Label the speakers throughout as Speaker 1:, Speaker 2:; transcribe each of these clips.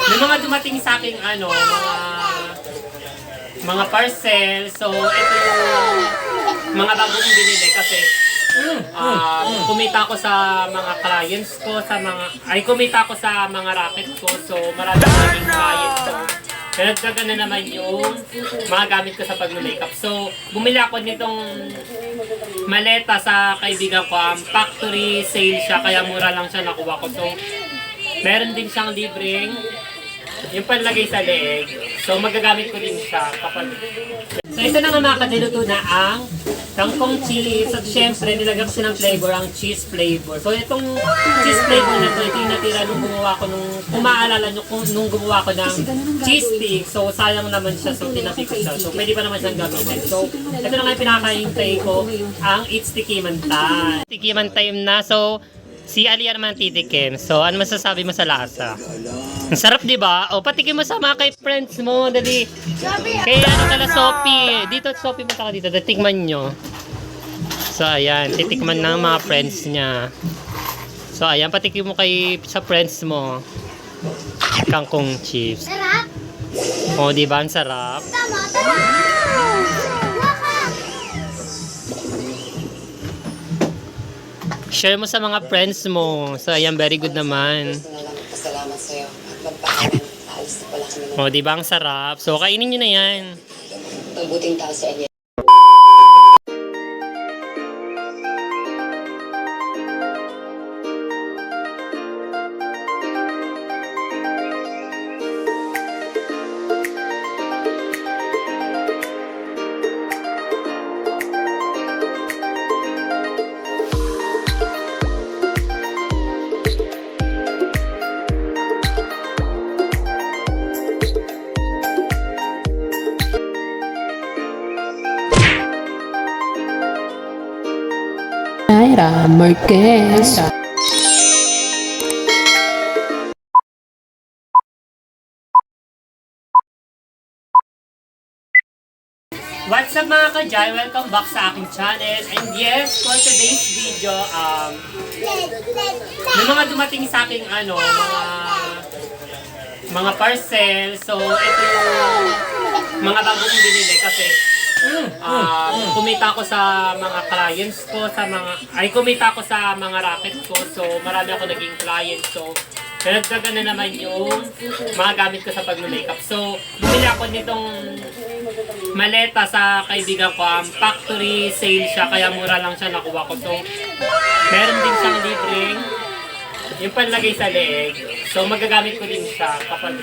Speaker 1: May mga dumating sa akin mga parcel. So, ito yung mga bago kong binili kasi kumita ako sa mga clients ko, kumita ako sa mga racket ko. So, marami akong naging clients. So, nagdagan na naman yung mga gamit ko sa pag-makeup. So, bumili ako nitong maleta sa kaibigan ko. Factory sale siya, kaya mura lang siya nakuha ko. So, meron din siyang libreng yung panlagay sa leeg. So, magagamit ko din siya kapag... So, ito na nga mga kadiluto na ang kangkong chips. At syempre, nilagyan ko siya ng flavor, ang cheese flavor. So, itong cheese flavor na ito yung natira nung gumawa ko kung maaalala nyo, nung gumawa ko ng cheese stick. So, sayang naman siya. So, tinapi ko siya. So, pwede pa naman siyang gamitin. So, ito na nga yung pinakahintay ko, ang It's Tikiman Time. Tikiman Time na. So, si Alia naman titikim. So, ano masasabi mo sa lasa? Ang sarap, di ba? O, patikim mo sa mga kay friends mo. Dali. Kaya ano kala, Sophie. Dito, Sophie, punta ka dito. Tikman nyo. So, ayan. Titikman ng mga friends niya. So, ayan. Patikim mo sa friends mo. Kangkong chips.
Speaker 2: Sarap.
Speaker 1: O, di ba? Ang sarap.
Speaker 2: Tama, tama.
Speaker 1: Share mo sa mga friends mo. So, ayan. Very good naman.
Speaker 3: Salamat sa'yo. At magpakanan. Alis na pala kami ng
Speaker 1: O, di ba? Ang sarap. So, kainin nyo na yan.
Speaker 3: mabuting tao sa inyo.
Speaker 4: Naira Marquez.
Speaker 1: What's up mga ka-Jai? Welcome back sa aking channel. And yes, for today's video, may mga dumating sa aking mga parcel. So, ito yung mga bago kong binili kasi kumita ako sa mga clients ko, kumita ako sa mga racket ko. So, marami ako naging client. So, nagdagan na naman yung mga gamit ko sa pag-makeup. So, bumili ako nitong maleta sa kaibigan ko. Factory sale siya, kaya mura lang siya nakuha ko. So, meron din siyang libreng yung panlagay sa leeg. So, magagamit ko din siya kapag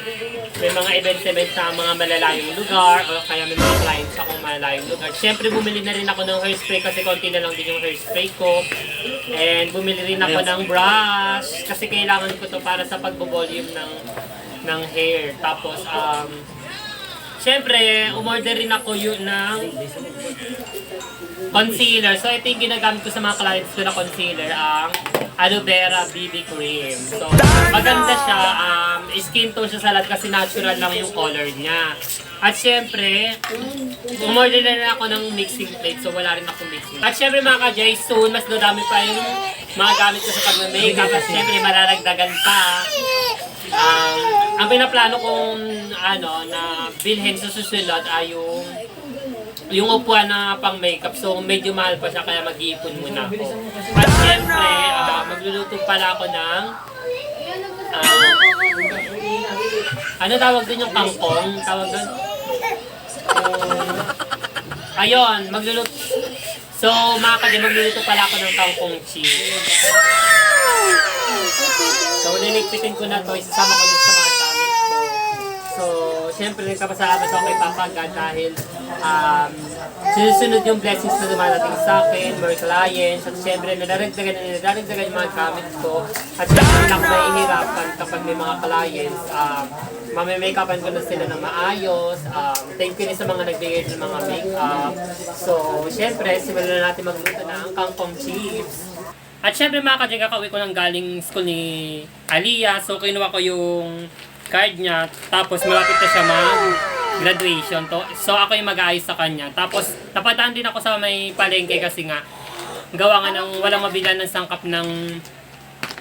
Speaker 1: may mga events sa mga malalayong lugar o kaya may mga clients akong malalayong lugar. Siyempre, bumili na rin ako ng hairspray kasi konti na lang din yung hairspray ko. And bumili rin ako ng brush kasi kailangan ko to para sa pagbo-volume ng hair. Tapos, siyempre, umorder rin ako yun ng concealer. So, ito yung ginagamit ko sa mga clients ko na concealer, ang aloe vera BB cream. So, maganda siya. Skin tone siya sa lahat kasi natural lang yung color niya. At syempre, umorder na rin ako ng mixing plate. So, wala rin ako mixing. At syempre mga ka-Jay, soon, mas dodami pa yung mga gamit ko sa pag-makeup. At syempre, malaragdagan pa. Ang pinaplano kong na bilhin sa susunod ay yung upuan na pang makeup. So medyo mahal pa siya kaya mag-iipon muna ako. At syempre, magluluto pala ako ng ano tawag din yung kangkong? Tawag doon? Ayun, magluluto. So mga kanya, magluluto pala ako ng kangkong cheese. So niligpitin ko na to, isasama ko din sa mga gamit ko. So, siyempre nagpapasalamat ako kay Papa God dahil sinusunod yung blessings na dumarating sa akin, more clients, at siyempre nadaragdagan yung mga gamit ko. At siyempre hindi ako nahihirapan kapag may mga clients, mamimake-upan ko na sila ng maayos. Thank you din sa mga nagbigay ng mga make-up. So, siyempre, simulan na natin magluto ng kangkong chips. At syempre mga ka-Jay, kakauwi ko ng galing school ni Alia. So, kinuha ko yung card niya. Tapos, malapit na siya mag-graduation. So, ako yung mag-aayos sa kanya. Tapos, napadaan din ako sa may palengke kasi nga, gawa nga ng walang mabilan ng sangkap ng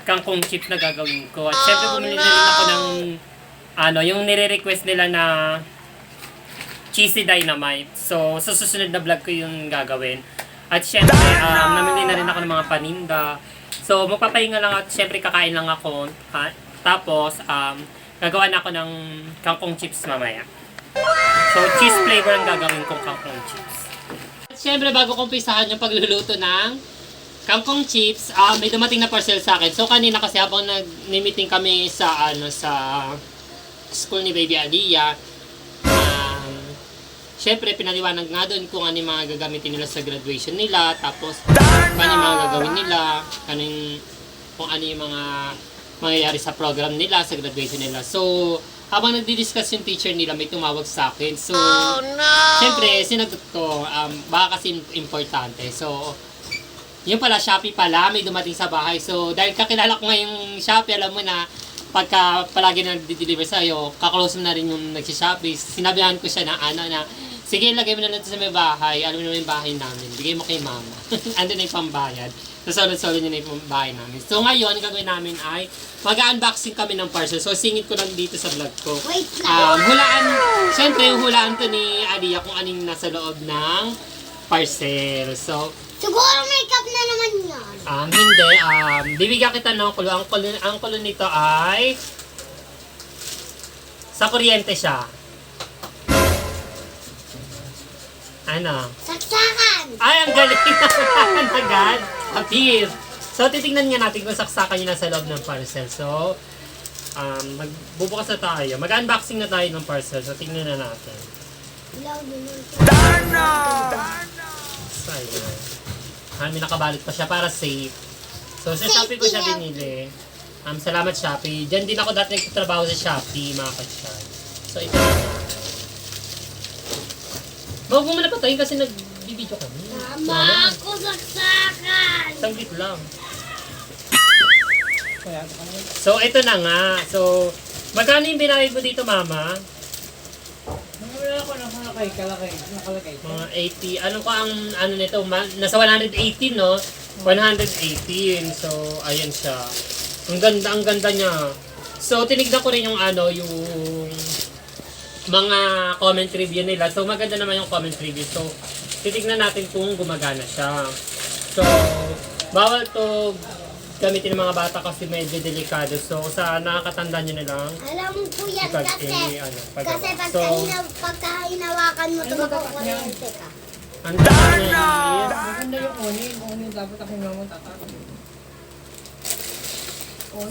Speaker 1: kangkong chips na gagawin ko. At syempre, bumili na rin ako ng yung nire-request nila na cheesy dynamite. So, sa susunod na vlog ko yung gagawin. At syempre, namili na rin ako ng mga paninda. So, magpapahinga lang at syempre kakain lang ako. Tapos, gagawa na ako ng kangkong chips mamaya. So, cheese flavor ang gagawin kong kangkong chips. At syempre, bago kong pisahan yung pagluluto ng kangkong chips, may dumating na parcel sa akin. So, kanina kasi habang nag-meeting kami sa, sa school ni Baby Aliyah, syempre, pinaliwanag nga doon kung ano yung mga gagamitin nila sa graduation nila, tapos paano yung mga gagawin nila, kung ano yung mga mangyayari sa program nila, sa graduation nila. So, habang nagdi-discuss yung teacher nila, may tumawag sa akin. So, syempre, sinagot ko, baka kasi importante. So, yun pala, Shopee pala, may dumating sa bahay. So, dahil kakilala ko ngayong Shopee, alam mo na, pagka palagi na nagdi-deliver sa'yo, kaklose mo na rin yung nagsi-Shopee. Sinabihan ko siya na sige, lagay mo na lang sa may bahay. Alam mo naman yung bahay namin. Bigay mo kay mama. Ando na yung pambayad. Solo-solo niya na yung bahay namin. So ngayon, gagawin namin ay mag-unboxing kami ng parcel. So singit ko lang dito sa vlog ko. Hulaan, syempre yung hulaan to ni Aliyah kung anong nasa loob ng parcel. So,
Speaker 2: siguro makeup na naman yan.
Speaker 1: hindi. Bibigyan kita ng kulo. Ang kulo nito ay sa kuryente siya. Ano?
Speaker 2: Saksakan!
Speaker 1: Ay, ang galing naman agad. Appear. So, titignan nga natin kung saksakan yun nasa loob ng parcel. So, magbubukas na tayo. Mag-unboxing na tayo ng parcel. So, tignan na natin.
Speaker 2: Ilaw din yun.
Speaker 1: So, ayan. May nakabalot pa siya para safe. So, sa Shopee ko siya binili. Salamat Shopee. Diyan din ako dati nagtatrabaho sa Shopee, mga kasyan. So, ito na nga. Huwag mo muna patayin kasi nag-video kami.
Speaker 2: Tama ako saksakan!
Speaker 1: Saglit lang. So, ito na nga. So, magkano yung binayad mo dito, Mama?
Speaker 4: Wala ko nakalagay.
Speaker 1: Mga 80. Ano ka ang ano nito? Nasa 118, no? 118. So, ayan siya. Ang ganda niya. So, tinignan ko rin yung yung mga comment review nila. So, maganda naman yung comment review. So, titignan natin kung gumagana siya. So, bawal to gamitin ng mga bata kasi medyo delikado. So, sa nakakatanda nyo na lang,
Speaker 2: Alam ko yan kasi. Kasi
Speaker 1: So,
Speaker 2: pagka hinawakan mo ito, makukuryente ka.
Speaker 1: ang dami na
Speaker 4: Maganda yung onion dapat ako naman tatakot.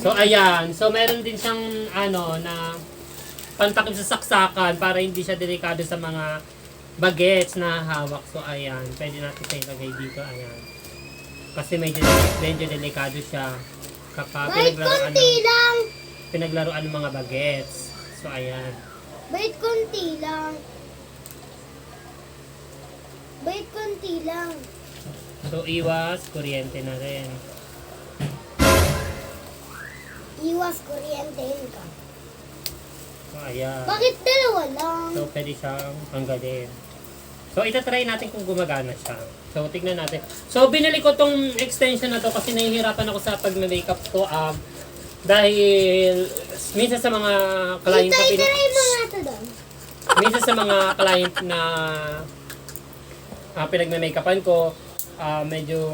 Speaker 1: So, ayan. So, meron din siyang na pantakip sa saksakan para hindi siya delikado sa mga bagets na hawak. So, ayan. Pwede natin siya ilagay dito. Ayan. Kasi medyo delikado siya.
Speaker 2: Wait, konti lang!
Speaker 1: Pinaglaruan ng mga bagets. So, ayan.
Speaker 2: Wait, konti lang. Wait, konti lang.
Speaker 1: So, iwas. Kuryente na rin.
Speaker 2: Iwas, kuryentehin ka.
Speaker 1: So, ayan.
Speaker 2: Bakit dalawa lang?
Speaker 1: So, pwede siyang tanggalin. So, itatry natin kung gumagana siya. So, tignan natin. So, binili ko tong extension na to kasi nahihirapan ako sa pag-makeup ko. Dahil minsan sa mga client ko,
Speaker 2: Itay mo nga ito doon.
Speaker 1: minsan sa mga client na pinag-makeupan ko, medyo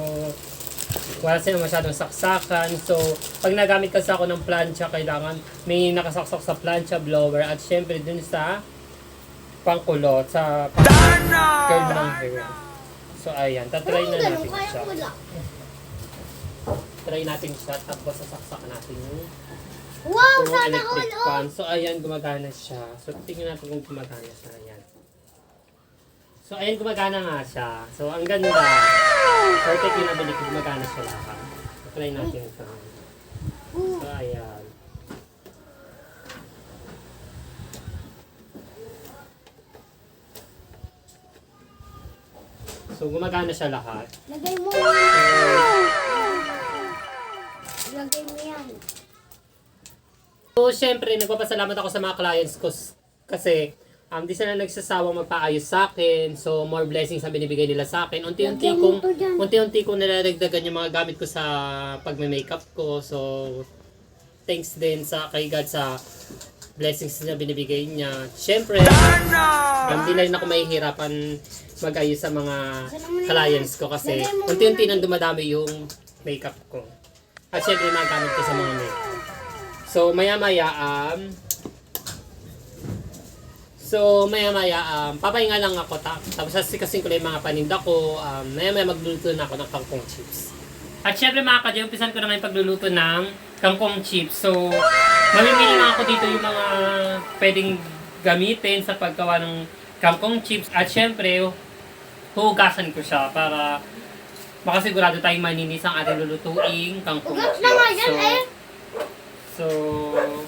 Speaker 1: wala sila masyadong saksakan. So, pag nagamit kasi ako ng plancha, kailangan may nakasaksak sa plancha blower at syempre dun sa pangkulot, sa curl ng hair. So, ayan. Tatry na
Speaker 2: Ganun,
Speaker 1: natin
Speaker 2: kaya
Speaker 1: siya.
Speaker 2: ko lang.
Speaker 1: Try natin siya, tapos sasaksakan natin yung
Speaker 2: Wow,
Speaker 1: yung
Speaker 2: sana
Speaker 1: electric
Speaker 2: all.
Speaker 1: fan. So, ayan, gumagana siya. So, tingnan natin kung gumagana siya. Ayan. So, ayan, gumagana nga siya. So, ang ganda. Perfect yung nabili ko, gumagana siya lahat. So, try natin ito. So, ayan. So, gumagana siya lahat.
Speaker 2: Lagay mo yan. Lagay mo yan.
Speaker 1: So, syempre, nagpapasalamat ako sa mga clients ko kasi di sila nagsasawang magpaayos sa akin. So, more blessings ang binibigay nila sa akin. Unti-unti kong nalaragdagan yung mga gamit ko sa pagme-makeup ko. So, thanks din sa kay God sa blessings na binibigay niya. Siyempre, hindi na rin ako mahihirapan mag-ayos sa mga clients ko kasi unti-unti nang dumadami yung makeup ko. At siyempre, magamit ko sa mga makeup. So, maya-maya, papahinga lang ako. Tapos sasikasin ko lang yung mga paninda ko. Maya-maya magluluto na ako ng kangkong chips. At syempre mga kadyo, umpisan ko na ngayon pagluluto ng kangkong chips. So, mamimili na ako dito yung mga pwedeng gamitin sa paggawa ng kangkong chips. At syempre, hugasan ko siya para makasigurado tayong maninis ang ating lulutuing kangkong chips. So,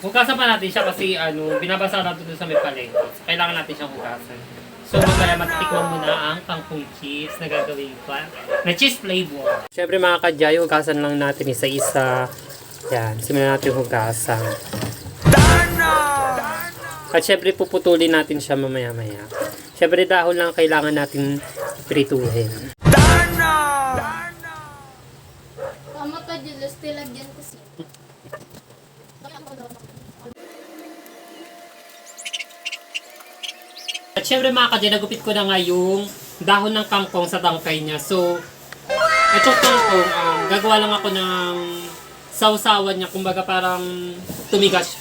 Speaker 1: hugasan pa natin siya kasi binabasa natin doon sa may palengke. So, kailangan natin siyang hugasan. So, mamaya magtikman muna ang kangkong cheese na gagawin pa na cheese flavor. Siyempre mga kadyayo, hugasan lang natin isa-isa. Yan, simulan natin hugasan. At siyempre puputulin natin siya mamaya-maya. Siyempre dahon lang kailangan natin prituhin.
Speaker 2: Tama ka, Julius. Tilagyan ko siya.
Speaker 1: At syempre mga kadya, nagupit ko na nga yung dahon ng kangkong sa tangkay niya. So, itong kangkong, gagawa lang ako ng sausawan niya. Kumbaga parang tumigas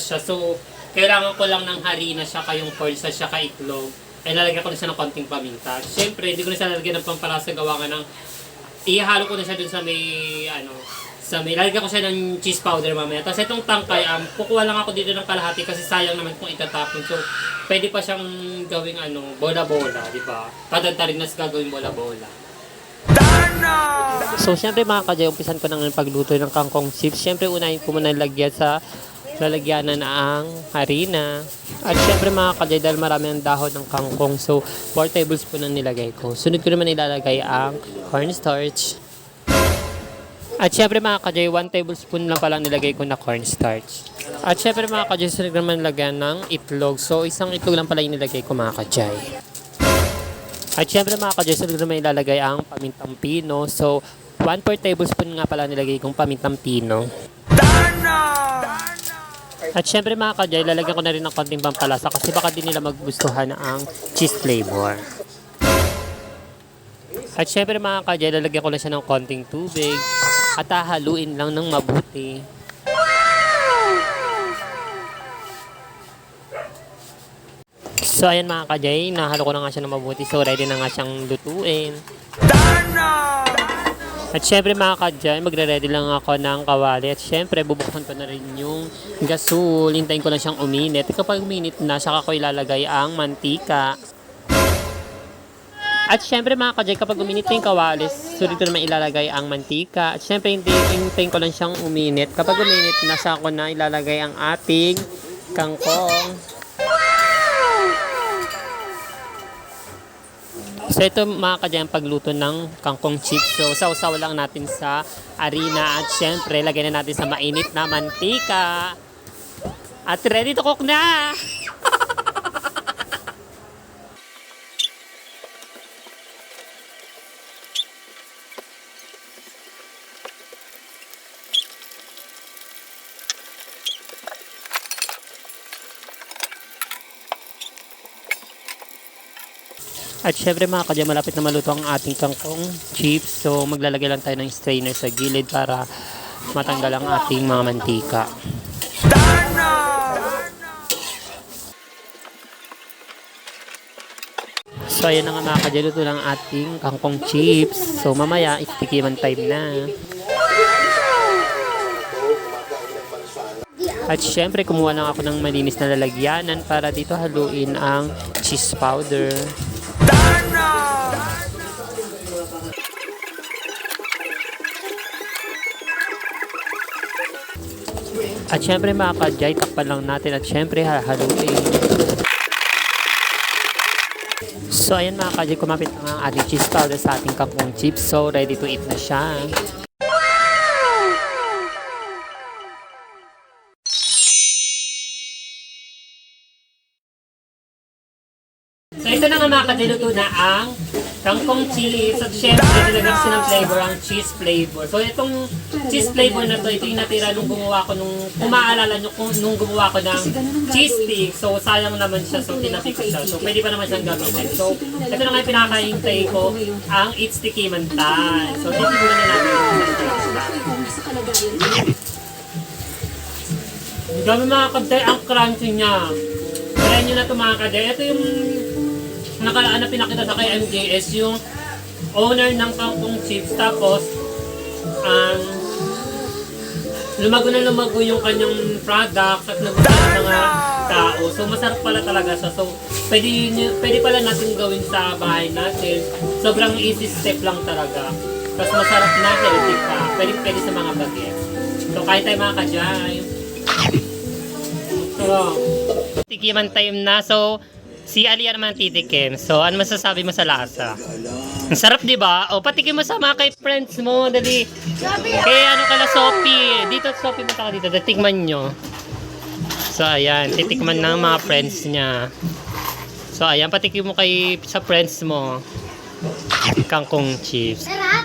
Speaker 1: siya. So, kailangan ko lang ng harina siya kayong cornstarch siya itlog. Ay lalagyan ko na siya ng konting paminta. Syempre, hindi ko na siya lalagyan ng pampalasa, gawa nga ng ihalo ko na siya dun sa may lalagyan ko siya ng cheese powder mamaya. Tapos itong tangkay, kukuha lang ako dito ng kalahati kasi sayang naman kung itatapon. So, pwede pa siyang gawing bola-bola, di ba? Padantarin na sa gagawing bola-bola. So, syempre mga kadya, umpisan ko na ng pagluto ng kangkong chips. Syempre, unahin ko muna lagyan sa lalagyanan na ang harina. At syempre mga kadya, dahil marami ang dahon ng kangkong, so 4 tablespoon ang nilagay ko. Sunod ko naman ilalagay ang cornstarch. At syempre mga kadya, 1 tablespoon lang pala nilagay ko na cornstarch. At syempre mga kadya, sunod naman lagyan ng itlog. So isang itlog lang pala yung nilagay ko mga kadya. At syempre mga kadya, sunod naman ilalagay ang pamintang pino. So 1/4 tablespoon nga pala nilagay kong pamintang pino. At syempre mga kadya, ilalagyan ko na rin ng konting pampalasa kasi baka din nila magustuhan ang cheese flavor. At syempre mga kadya, ilalagyan ko na siya ng konting tubig at hahaluin lang ng mabuti. So ayan mga kadya, nahalo ko na nga siya ng mabuti. So ready na nga siyang lutuin. At syempre mga kadya, magre-ready lang ako ng kawali. At syempre, bubuksan ko na rin yung gasol. Hintayin ko lang siyang uminit. At kapag uminit na, saka ko ilalagay ang mantika. At syempre mga kadya, kapag uminit na yung kawali, sulit ko naman ilalagay ang mantika. At syempre, hintayin ko lang siyang uminit. Kapag uminit na, saka ko na ilalagay ang ating kangkong. So ito mga kadya, ang pagluto ng kangkong chips. So sausaw lang natin sa harina at syempre lagyan na natin sa mainit na mantika. At ready to cook na! At syempre mga kadya, malapit na maluto ang ating kangkong chips. So maglalagay lang tayo ng strainer sa gilid para matanggal ang ating mga mantika. So ayan na nga mga kadya, luto lang ating kangkong chips. So mamaya, istikiman time na. At syempre, kumuha lang ako ng malinis na lalagyanan para dito haluin ang cheese powder. At syempre mga kadya, takpan lang natin at syempre hahaluin. So ayan mga kadya, kumapit na ang ating cheese powder sa ating kangkong chips. So ready to eat na siya. So ito na nga mga kadiluto na ang kangkong cheese. At syempre, nilagyan ko ng flavor ang cheese flavor. So itong cheese flavor na to, ito yung natira nung gumawa ko kung maaalala nyo, nung gumawa ko ng cheese stick. So sayang naman siya, so tinabi ko siya. So pwede pa naman siyang gamitin. So ito na nga yung pinakahintay ko, ang It's Sticky Mantan. So titignan na natin yung dami mga kaday, ang crunchy niya. Kaya nyo na ito mga kaday. Ito yung nakalaan na pinakita sa kay MJS, yung owner ng kangkong chips. Tapos, lumago na lumago yung kanyang product at nagustuhan ng mga tao. So, masarap pala talaga siya. So, pwede pala natin gawin sa bahay natin. Sobrang easy step lang talaga. Tapos masarap na, healthy pa. Pwede sa mga bagets. So, kahit tayo mga kajay. So, tikiman time na. So, si Alia naman titikim. So, ano masasabi mo sa lasa? Ang sarap, di ba? O, patikim mo sa mga kay friends mo. Dali. Kaya ano kala, Sophie. Dito, Sophie, punta ka dito. Titikman nyo. So, ayan. Titikman ng mga friends niya. So, ayan. Patikim mo sa friends mo. Kangkong chips.
Speaker 2: Sarap!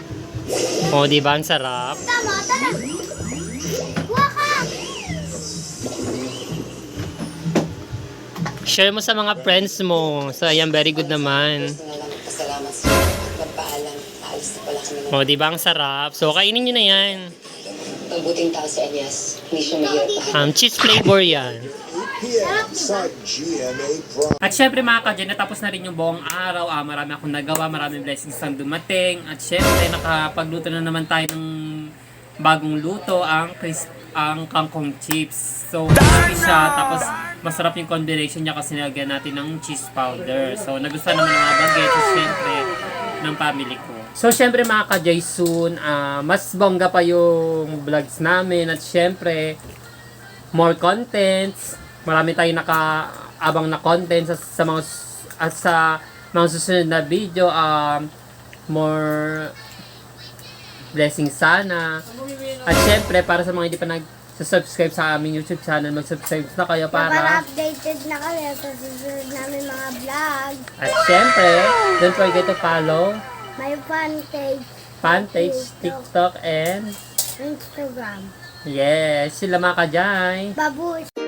Speaker 1: O, di ba? Ang sarap.
Speaker 2: Tama, tara! Kuha ka!
Speaker 1: Share mo sa mga friends mo. So, ayan, very good naman.
Speaker 3: Gusto na lang magpasalamat sa inyo at magpaalam. Aalis na pala kami ng
Speaker 1: O, di ba ang sarap? So, kainin nyo na yan.
Speaker 3: Ang buting tao si Elias. Hindi siya mahirap
Speaker 1: Cheese flavor yan.
Speaker 5: PM sa GMA Prime.
Speaker 1: At syempre mga ka-Jen, natapos na rin yung buong araw. Marami akong nagawa, maraming blessings ang dumating. At syempre, nakapagluto na naman tayo ng bagong luto, ang kangkong chips. So, crispy siya, tapos masarap yung combination niya kasi nilagyan natin ng cheese powder. So, nagustuhan naman ng mga bagets, syempre, ng family ko. So, syempre mga ka-Jay, soon, mas bongga pa yung vlogs namin. At syempre, more contents. Marami tayong nakaabang na content sa mga susunod na video. More blessings sana. At syempre, para sa mga hindi pa nag-subscribe sa aming YouTube channel, mag-subscribe na kayo para
Speaker 2: updated na kami sa susunod namin mga vlog.
Speaker 1: At syempre, don't forget to follow
Speaker 2: May fan page,
Speaker 1: TikTok, and
Speaker 2: Instagram.
Speaker 1: yes, sila mga kajay.
Speaker 2: Babush!